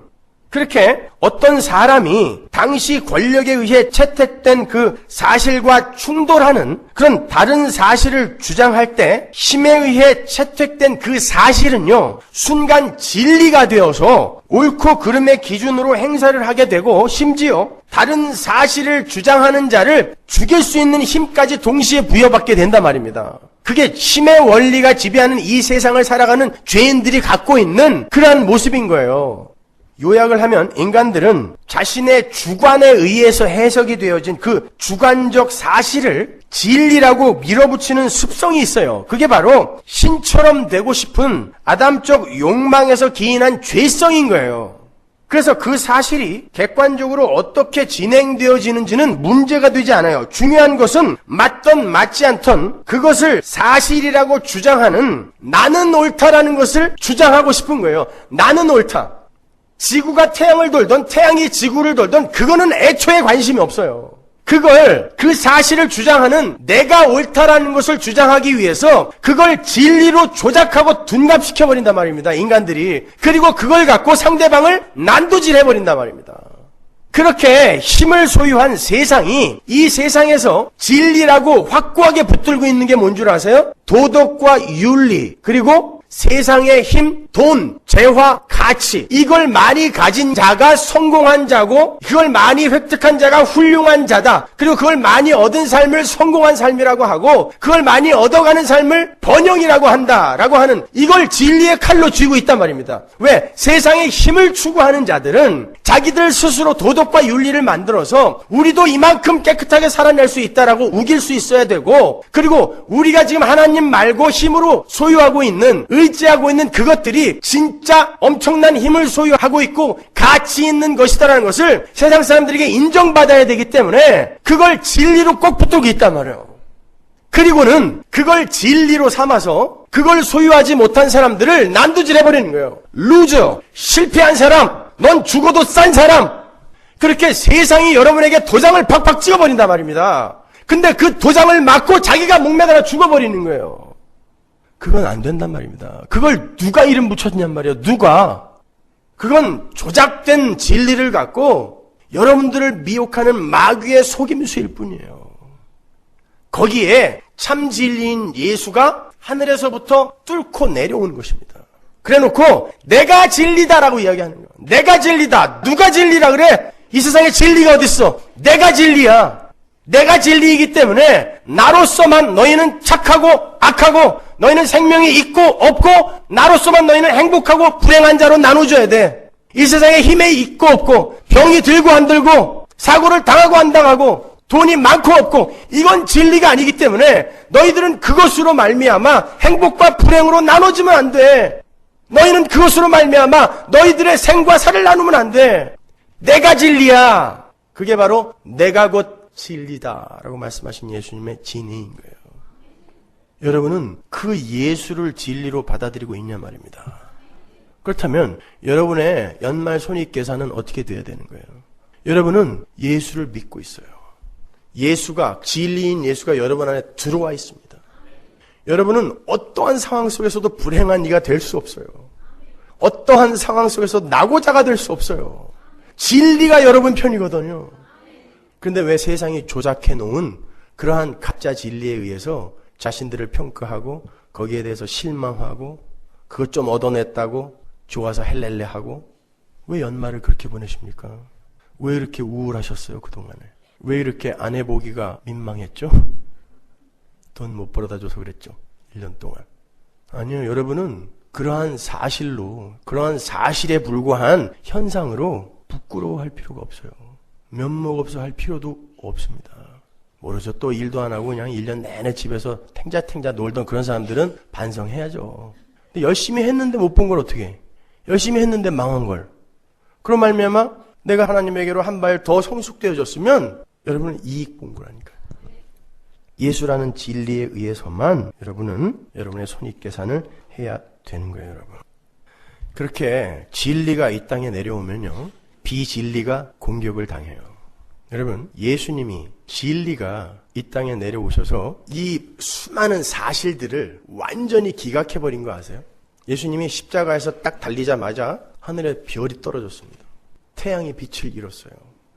그렇게 어떤 사람이 당시 권력에 의해 채택된 그 사실과 충돌하는 그런 다른 사실을 주장할 때 힘에 의해 채택된 그 사실은요, 순간 진리가 되어서 옳고 그름의 기준으로 행사를 하게 되고 심지어 다른 사실을 주장하는 자를 죽일 수 있는 힘까지 동시에 부여받게 된단 말입니다. 그게 힘의 원리가 지배하는 이 세상을 살아가는 죄인들이 갖고 있는 그러한 모습인 거예요. 요약을 하면 인간들은 자신의 주관에 의해서 해석이 되어진 그 주관적 사실을 진리라고 밀어붙이는 습성이 있어요. 그게 바로 신처럼 되고 싶은 아담적 욕망에서 기인한 죄성인 거예요. 그래서 그 사실이 객관적으로 어떻게 진행되어지는지는 문제가 되지 않아요. 중요한 것은 맞던 맞지 않던 그것을 사실이라고 주장하는 나는 옳다라는 것을 주장하고 싶은 거예요. 나는 옳다. 지구가 태양을 돌던 태양이 지구를 돌던 그거는 애초에 관심이 없어요. 그 사실을 주장하는 내가 옳다라는 것을 주장하기 위해서 그걸 진리로 조작하고 둔갑시켜버린단 말입니다, 인간들이. 그리고 그걸 갖고 상대방을 난도질해버린단 말입니다. 그렇게 힘을 소유한 세상이 이 세상에서 진리라고 확고하게 붙들고 있는 게 뭔 줄 아세요? 도덕과 윤리, 그리고 세상의 힘, 돈, 재화, 가치, 이걸 많이 가진 자가 성공한 자고 그걸 많이 획득한 자가 훌륭한 자다. 그리고 그걸 많이 얻은 삶을 성공한 삶이라고 하고 그걸 많이 얻어가는 삶을 번영이라고 한다라고 하는 이걸 진리의 칼로 쥐고 있단 말입니다. 왜? 세상의 힘을 추구하는 자들은 자기들 스스로 도덕과 윤리를 만들어서 우리도 이만큼 깨끗하게 살아낼 수 있다라고 우길 수 있어야 되고 그리고 우리가 지금 하나님 말고 힘으로 소유하고 있는 의지하고 있는 그것들이 진짜 엄청난 힘을 소유하고 있고 가치 있는 것이다라는 것을 세상 사람들에게 인정받아야 되기 때문에 그걸 진리로 꼭 붙들고 있단 말이에요. 그리고는 그걸 진리로 삼아서 그걸 소유하지 못한 사람들을 난도질해버리는 거예요. 루저, 실패한 사람, 넌 죽어도 싼 사람. 그렇게 세상이 여러분에게 도장을 팍팍 찍어버린단 말입니다. 근데 그 도장을 맞고 자기가 목매달아 죽어버리는 거예요. 그건 안 된단 말입니다. 그걸 누가 이름 붙였냔 말이에요. 누가. 그건 조작된 진리를 갖고 여러분들을 미혹하는 마귀의 속임수일 뿐이에요. 거기에 참 진리인 예수가 하늘에서부터 뚫고 내려오는 것입니다. 그래놓고 내가 진리다라고 이야기하는 거예요. 내가 진리다. 누가 진리라 그래? 이 세상에 진리가 어딨어? 내가 진리야. 내가 진리이기 때문에 나로서만 너희는 착하고 악하고 너희는 생명이 있고 없고 나로서만 너희는 행복하고 불행한 자로 나눠줘야 돼. 이 세상에 힘이 있고 없고 병이 들고 안 들고 사고를 당하고 안 당하고 돈이 많고 없고 이건 진리가 아니기 때문에 너희들은 그것으로 말미암아 행복과 불행으로 나눠지면 안 돼. 너희는 그것으로 말미암아 너희들의 생과 사를 나누면 안 돼. 내가 진리야. 그게 바로 내가 곧 진리다라고 말씀하신 예수님의 진리인 거예요. 여러분은 그 예수를 진리로 받아들이고 있냐 말입니다. 그렇다면 여러분의 연말 손익계산은 어떻게 돼야 되는 거예요? 여러분은 예수를 믿고 있어요. 예수가, 진리인 예수가 여러분 안에 들어와 있습니다. 여러분은 어떠한 상황 속에서도 불행한 이가 될 수 없어요. 어떠한 상황 속에서 낙오자가 될 수 없어요. 진리가 여러분 편이거든요. 그런데 왜 세상이 조작해 놓은 그러한 가짜 진리에 의해서 자신들을 평가하고 거기에 대해서 실망하고 그것 좀 얻어냈다고 좋아서 헬렐레하고 왜 연말을 그렇게 보내십니까? 왜 이렇게 우울하셨어요 그동안에? 왜 이렇게 아내 보기가 민망했죠? 돈 못 벌어다 줘서 그랬죠 1년 동안. 아니요, 여러분은 그러한 사실로, 그러한 사실에 불과한 현상으로 부끄러워할 필요가 없어요. 면목 없어 할 필요도 없습니다. 모르죠. 또 일도 안 하고 그냥 1년 내내 집에서 탱자탱자 놀던 그런 사람들은 반성해야죠. 근데 열심히 했는데 못 본 걸 어떻게 해? 열심히 했는데 망한 걸. 그런 말미암아 내가 하나님에게로 한 발 더 성숙되어졌으면 여러분은 이익 본 거라니까요. 예수라는 진리에 의해서만 여러분은 여러분의 손익계산을 해야 되는 거예요, 여러분. 그렇게 진리가 이 땅에 내려오면요, 비진리가 공격을 당해요. 여러분, 예수님이 진리가 이 땅에 내려오셔서 이 수많은 사실들을 완전히 기각해버린 거 아세요? 예수님이 십자가에서 딱 달리자마자 하늘에 별이 떨어졌습니다. 태양이 빛을 잃었어요.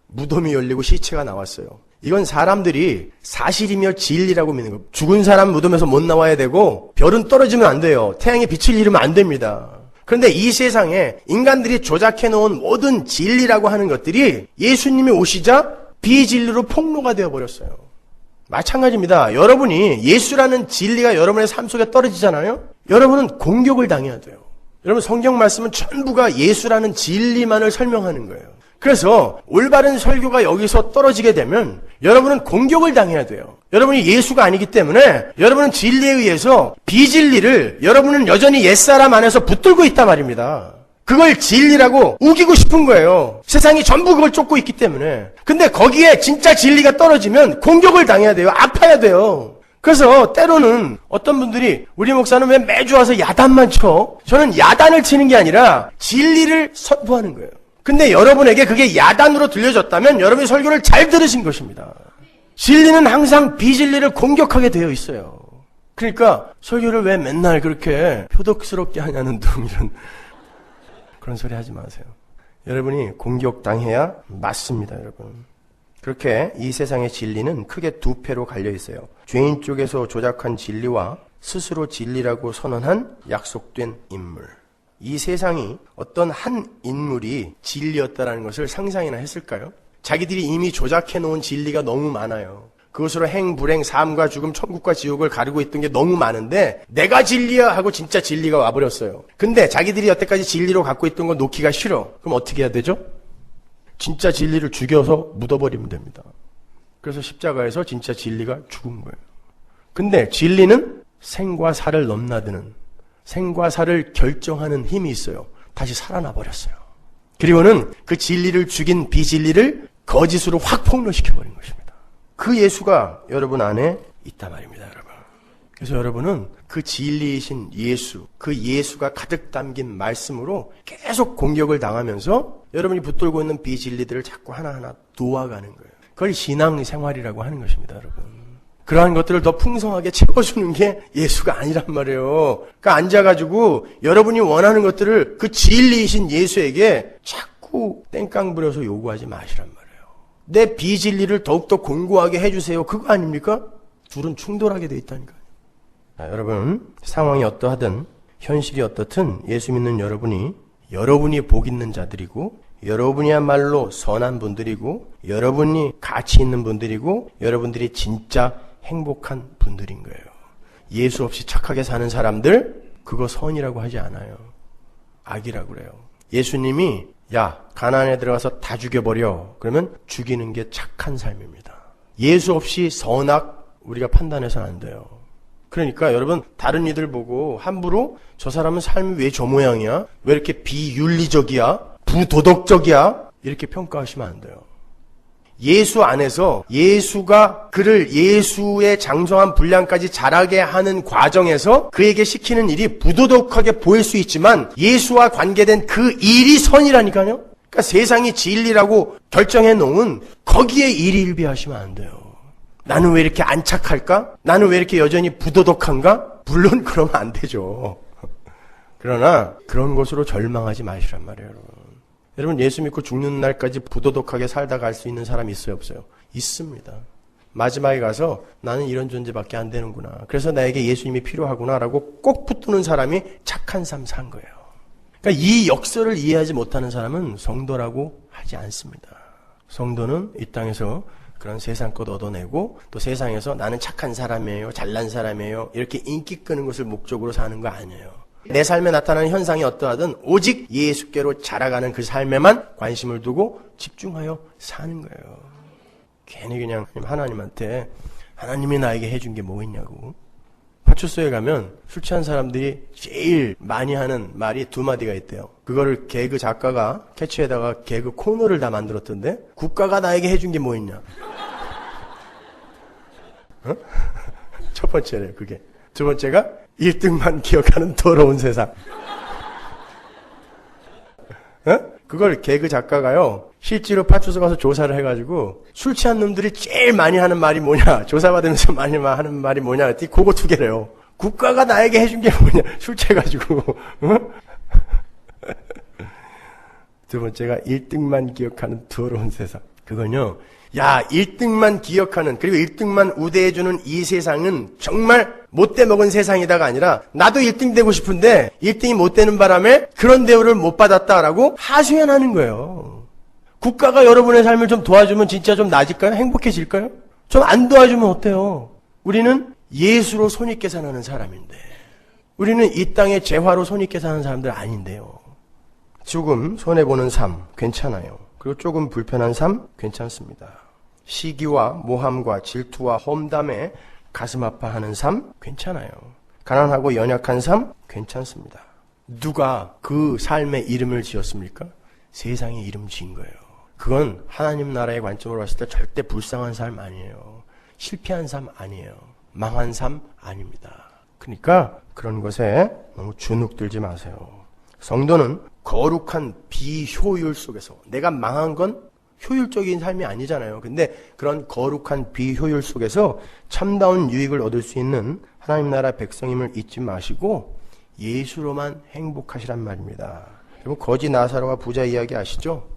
무덤이 열리고 시체가 나왔어요. 이건 사람들이 사실이며 진리라고 믿는 거예요. 죽은 사람 무덤에서 못 나와야 되고 별은 떨어지면 안 돼요. 태양의 빛을 잃으면 안 됩니다. 그런데 이 세상에 인간들이 조작해 놓은 모든 진리라고 하는 것들이 예수님이 오시자 비진리로 폭로가 되어버렸어요. 마찬가지입니다. 여러분이 예수라는 진리가 여러분의 삶 속에 떨어지잖아요. 여러분은 공격을 당해야 돼요. 여러분, 성경 말씀은 전부가 예수라는 진리만을 설명하는 거예요. 그래서 올바른 설교가 여기서 떨어지게 되면 여러분은 공격을 당해야 돼요. 여러분이 예수가 아니기 때문에 여러분은 진리에 의해서 비진리를 여러분은 여전히 옛사람 안에서 붙들고 있단 말입니다. 그걸 진리라고 우기고 싶은 거예요. 세상이 전부 그걸 쫓고 있기 때문에. 근데 거기에 진짜 진리가 떨어지면 공격을 당해야 돼요. 아파야 돼요. 그래서 때로는 어떤 분들이 우리 목사는 왜 매주 와서 야단만 쳐? 저는 야단을 치는 게 아니라 진리를 선포하는 거예요. 근데 여러분에게 그게 야단으로 들려졌다면 여러분이 설교를 잘 들으신 것입니다. 진리는 항상 비진리를 공격하게 되어 있어요. 그러니까 설교를 왜 맨날 그렇게 표독스럽게 하냐는 등 이런 그런 소리 하지 마세요. 여러분이 공격당해야 맞습니다, 여러분. 그렇게 이 세상의 진리는 크게 두 패로 갈려 있어요. 죄인 쪽에서 조작한 진리와 스스로 진리라고 선언한 약속된 인물. 이 세상이 어떤 한 인물이 진리였다라는 것을 상상이나 했을까요? 자기들이 이미 조작해 놓은 진리가 너무 많아요. 그것으로 행, 불행, 삶과 죽음, 천국과 지옥을 가르고 있던 게 너무 많은데 내가 진리야 하고 진짜 진리가 와버렸어요. 근데 자기들이 여태까지 진리로 갖고 있던 거 놓기가 싫어. 그럼 어떻게 해야 되죠? 진짜 진리를 죽여서 묻어버리면 됩니다. 그래서 십자가에서 진짜 진리가 죽은 거예요. 근데 진리는 생과 사를 넘나드는, 생과 사를 결정하는 힘이 있어요. 다시 살아나 버렸어요. 그리고는 그 진리를 죽인 비진리를 거짓으로 확 폭로시켜버린 것입니다. 그 예수가 여러분 안에 있단 말입니다, 여러분. 그래서 여러분은 그 진리이신 예수, 그 예수가 가득 담긴 말씀으로 계속 공격을 당하면서 여러분이 붙들고 있는 비진리들을 자꾸 하나하나 놓아가는 거예요. 그걸 신앙생활이라고 하는 것입니다, 여러분. 그러한 것들을 더 풍성하게 채워주는 게 예수가 아니란 말이에요. 그러니까 앉아가지고 여러분이 원하는 것들을 그 진리이신 예수에게 자꾸 땡깡 부려서 요구하지 마시란 말이에요. 내 비진리를 더욱더 공고하게 해주세요. 그거 아닙니까? 둘은 충돌하게 돼 있다니까요. 자, 여러분, 상황이 어떠하든 현실이 어떻든 예수 믿는 여러분이 복 있는 자들이고 여러분이야말로 선한 분들이고 여러분이 가치 있는 분들이고 여러분들이 진짜 행복한 분들인 거예요. 예수 없이 착하게 사는 사람들, 그거 선이라고 하지 않아요. 악이라고 그래요. 예수님이 야, 가나안에 들어가서 다 죽여버려. 그러면 죽이는 게 착한 삶입니다. 예수 없이 선악 우리가 판단해서는 안 돼요. 그러니까 여러분, 다른 이들 보고 함부로 저 사람은 삶이 왜 저 모양이야? 왜 이렇게 비윤리적이야? 부도덕적이야? 이렇게 평가하시면 안 돼요. 예수 안에서 예수가 그를 예수의 장성한 분량까지 자라게 하는 과정에서 그에게 시키는 일이 부도덕하게 보일 수 있지만 예수와 관계된 그 일이 선이라니까요. 그러니까 세상이 진리라고 결정해 놓은 거기에 일희일비하시면 안 돼요. 나는 왜 이렇게 안 착할까? 나는 왜 이렇게 여전히 부도덕한가? 물론 그러면 안 되죠. 그러나 그런 것으로 절망하지 마시란 말이에요, 여러분. 여러분, 예수 믿고 죽는 날까지 부도덕하게 살다 갈 수 있는 사람이 있어요, 없어요? 있습니다. 마지막에 가서 나는 이런 존재밖에 안 되는구나. 그래서 나에게 예수님이 필요하구나라고 꼭 붙드는 사람이 착한 삶 산 거예요. 그러니까 이 역설을 이해하지 못하는 사람은 성도라고 하지 않습니다. 성도는 이 땅에서 그런 세상 것 얻어내고 또 세상에서 나는 착한 사람이에요, 잘난 사람이에요 이렇게 인기 끄는 것을 목적으로 사는 거 아니에요. 내 삶에 나타나는 현상이 어떠하든 오직 예수께로 자라가는 그 삶에만 관심을 두고 집중하여 사는 거예요. 괜히 그냥 하나님한테 하나님이 나에게 해준 게 뭐 있냐고. 파출소에 가면 술 취한 사람들이 제일 많이 하는 말이 두 마디가 있대요. 그거를 개그 작가가 캐치에다가 개그 코너를 다 만들었던데, 국가가 나에게 해준 게 뭐 있냐. 어? 첫 번째래요, 그게. 두 번째가 1등만 기억하는 더러운 세상. 어? 그걸 개그 작가가요, 실제로 파출소 가서 조사를 해가지고 술 취한 놈들이 제일 많이 하는 말이 뭐냐, 조사받으면서 많이 하는 말이 뭐냐 했더니 그거 두 개래요. 국가가 나에게 해준 게 뭐냐, 술 취해가지고. 어? 두 번째가 1등만 기억하는 더러운 세상. 그건요, 야, 1등만 기억하는, 그리고 1등만 우대해주는 이 세상은 정말 못돼 먹은 세상이다가 아니라 나도 1등 되고 싶은데 1등이 못 되는 바람에 그런 대우를 못 받았다라고 하소연하는 거예요. 국가가 여러분의 삶을 좀 도와주면 진짜 좀 나아질까요? 행복해질까요? 좀 안 도와주면 어때요? 우리는 예수로 손익게 사는 사람인데, 우리는 이 땅의 재화로 손익게 사는 사람들 아닌데요. 조금 손해보는 삶 괜찮아요. 그리고 조금 불편한 삶 괜찮습니다. 시기와 모함과 질투와 험담에 가슴 아파하는 삶 괜찮아요. 가난하고 연약한 삶 괜찮습니다. 누가 그 삶의 이름을 지었습니까? 세상의 이름 지은 거예요. 그건 하나님 나라의 관점으로 봤을 때 절대 불쌍한 삶 아니에요. 실패한 삶 아니에요. 망한 삶 아닙니다. 그러니까 그런 것에 너무 주눅들지 마세요. 성도는 거룩한 비효율 속에서, 내가 망한 건 효율적인 삶이 아니잖아요. 근데 그런 거룩한 비효율 속에서 참다운 유익을 얻을 수 있는 하나님 나라 백성임을 잊지 마시고 예수로만 행복하시란 말입니다. 여러분, 거지 나사로와 부자 이야기 아시죠?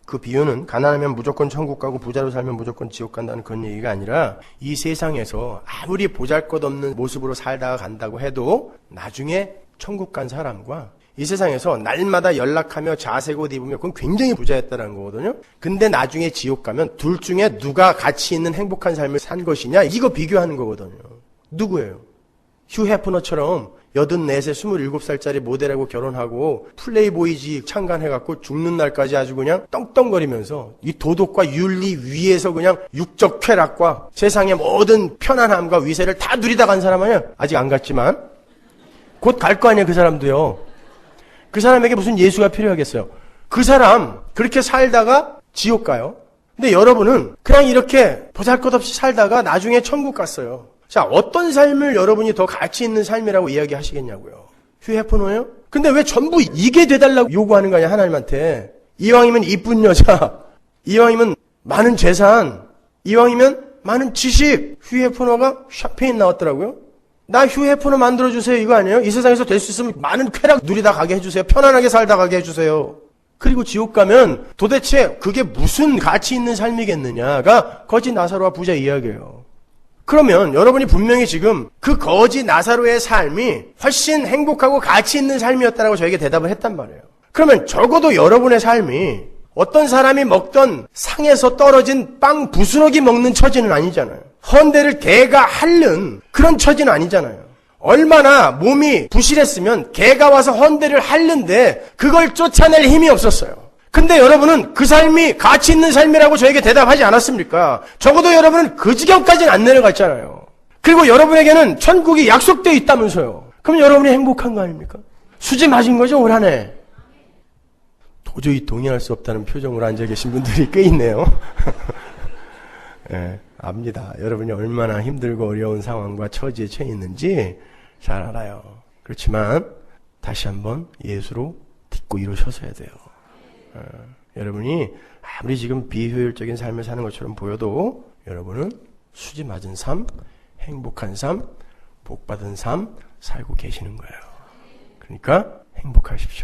그 비유는 가난하면 무조건 천국 가고 부자로 살면 무조건 지옥 간다는 그런 얘기가 아니라, 이 세상에서 아무리 보잘것없는 모습으로 살다가 간다고 해도 나중에 천국 간 사람과 이 세상에서 날마다 연락하며 자색 옷 입으며 그건 굉장히 부자였다는 거거든요. 근데 나중에 지옥 가면 둘 중에 누가 가치 있는 행복한 삶을 산 것이냐, 이거 비교하는 거거든요. 누구예요? 휴 해프너처럼 84세 27살짜리 모델하고 결혼하고 플레이보이지 창간해갖고 죽는 날까지 아주 그냥 떵떵거리면서 이 도덕과 윤리 위에서 그냥 육적 쾌락과 세상의 모든 편안함과 위세를 다 누리다 간 사람 아니야? 아직 안 갔지만 곧 갈 거 아니에요, 그 사람도요. 그 사람에게 무슨 예수가 필요하겠어요? 그 사람 그렇게 살다가 지옥 가요. 근데 여러분은 그냥 이렇게 보잘것없이 살다가 나중에 천국 갔어요. 자, 어떤 삶을 여러분이 더 가치 있는 삶이라고 이야기하시겠냐고요. 휴 해프너예요? 근데 왜 전부 이게 돼달라고 요구하는 거냐, 하나님한테. 이왕이면 이쁜 여자, 이왕이면 많은 재산, 이왕이면 많은 지식. 휴 해프너가 샤페인 나왔더라고요. 나 휴 해프너 만들어주세요, 이거 아니에요? 이 세상에서 될 수 있으면 많은 쾌락 누리다 가게 해주세요. 편안하게 살다 가게 해주세요. 그리고 지옥 가면 도대체 그게 무슨 가치 있는 삶이겠느냐가 거지 나사로와 부자 이야기예요. 그러면 여러분이 분명히 지금 그 거지 나사로의 삶이 훨씬 행복하고 가치 있는 삶이었다라고 저에게 대답을 했단 말이에요. 그러면 적어도 여러분의 삶이 어떤 사람이 먹던 상에서 떨어진 빵 부스러기 먹는 처지는 아니잖아요. 헌대를 개가 핥는 그런 처지는 아니잖아요. 얼마나 몸이 부실했으면 개가 와서 헌대를 핥는데 그걸 쫓아낼 힘이 없었어요. 근데 여러분은 그 삶이 가치 있는 삶이라고 저에게 대답하지 않았습니까? 적어도 여러분은 그 지경까지는 안 내려갔잖아요. 그리고 여러분에게는 천국이 약속되어 있다면서요. 그럼 여러분이 행복한 거 아닙니까? 수지 맞은 거죠, 올 한 해. 도저히 동의할 수 없다는 표정으로 앉아 계신 분들이 꽤 있네요. 예, 압니다. 여러분이 얼마나 힘들고 어려운 상황과 처지에 처해 있는지 잘 알아요. 그렇지만 다시 한번 예수로 딛고 일어서셔야 돼요. 여러분이 아무리 지금 비효율적인 삶을 사는 것처럼 보여도 여러분은 수지 맞은 삶, 행복한 삶, 복받은 삶 살고 계시는 거예요. 그러니까 행복하십시오.